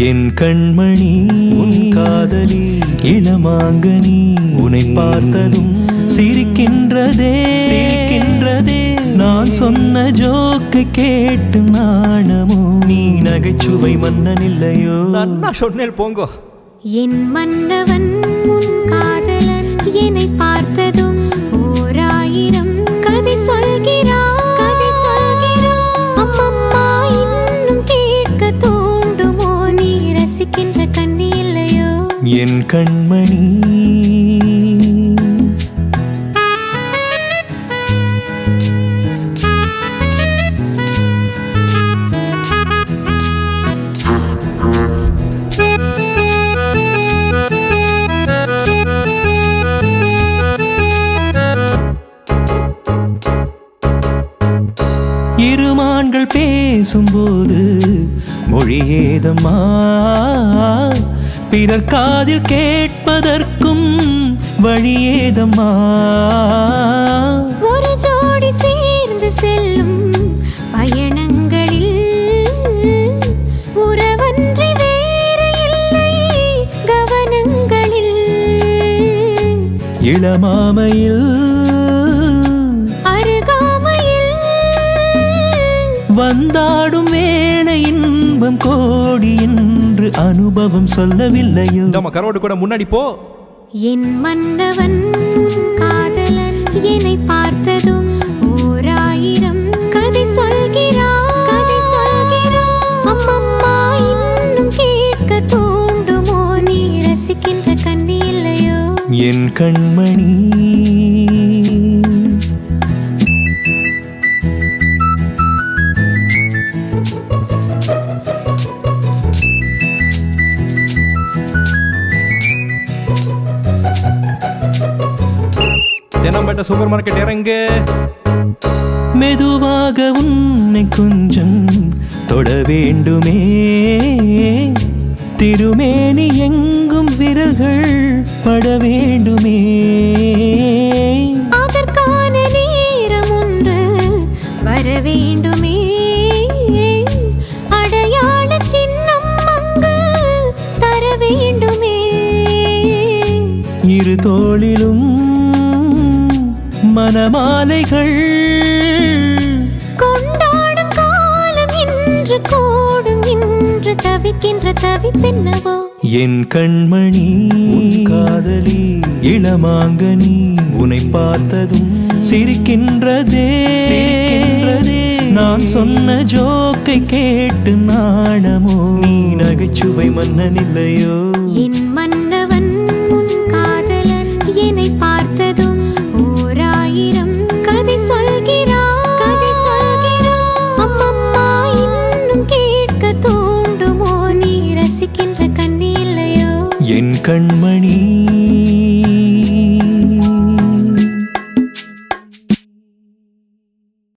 என் கண்மணி உன் காதலி இளமாங்கனி உன்னை பார்த்ததும் சிரிக்கின்றதே சிரிக்கின்றதே நான் சொன்ன ஜோக்கு கேட்டு நாணமோ நீ நகைச்சுவை மன்னன் இல்லையோ அண்ணா சொன்னேன் போங்கோ என் மன்னவன் உன் காதலன் என்னை பார்த்ததும் ஓர் ஆயிரம் கதை சொல்கிறான் கதை சொல்கிறான் அம்மம்மா இன்னும் கேட்க தூண்டுமோ நீ ரசிக்கின்ற கண்ணி இல்லையோ என் கண்மணி இருமான்கள் பேசும்போது மொழியேதம்மா பிறர் காதில் கேட்பதற்கும் வழியேதம்மா ஒரு ஜோடி சேர்ந்து செல்லும் பயணங்களில் உறவன்றி வேறு இல்லை கவனங்களில் இளமாமையில் வந்தாடும் வேளை இன்பம் கோடி என்று அனுபவம் சொல்லவில்லையோ நம்ம கரோடு கூட முன்னாடி போ என் மன்னவன் காதலன் என்னை பார்த்ததும் ஓர் ஆயிரம் கதை சொல்கிறான் கதை சொல்கிறான் அம்மம்மா இன்னும் கேட்க தூண்டுமோ நீ ரசிக்கின்ற கண்ணி இல்லையோ என் கண்மணி தென்னம்பேட்டை சூப்பர் மார்க்கெட் இறங்கு மெதுவாக உன்னை கொஞ்சம் தொட வேண்டுமே திருமேனி எங்கும் விரல்கள் பட வேண்டுமே அதற்கான நேரம் ஒன்று வர வேண்டுமே அடையாள சின்னம் அங்கு தர வேண்டுமே இரு தோளிலும் மனமாலைகள் கொண்டாடும் காலம் இன்று கூடும் இன்று தவிக்கின்ற தவிப்பென்னவோ என் கண்மணி உன் காதலி இளமாங்கனி உன்னை பார்த்ததும் சிரிக்கின்றதே சிரிக்கின்றதே நான் சொன்ன ஜோக்கை கேட்டு நாணமோ நீ நகைச்சுவை மன்னன் இல்லையோ என் மன்னவன் உன் காதலன் என்னை பார்த்ததும் ஓர் ஆயிரம் கதை சொல்கிறான் கதை சொல்கிறான் அம்மம்மா இன்னும் கேட்க தூண்டுமோ நீ ரசிக்கின்ற கண்ணி இல்லையோ என் கண்மணி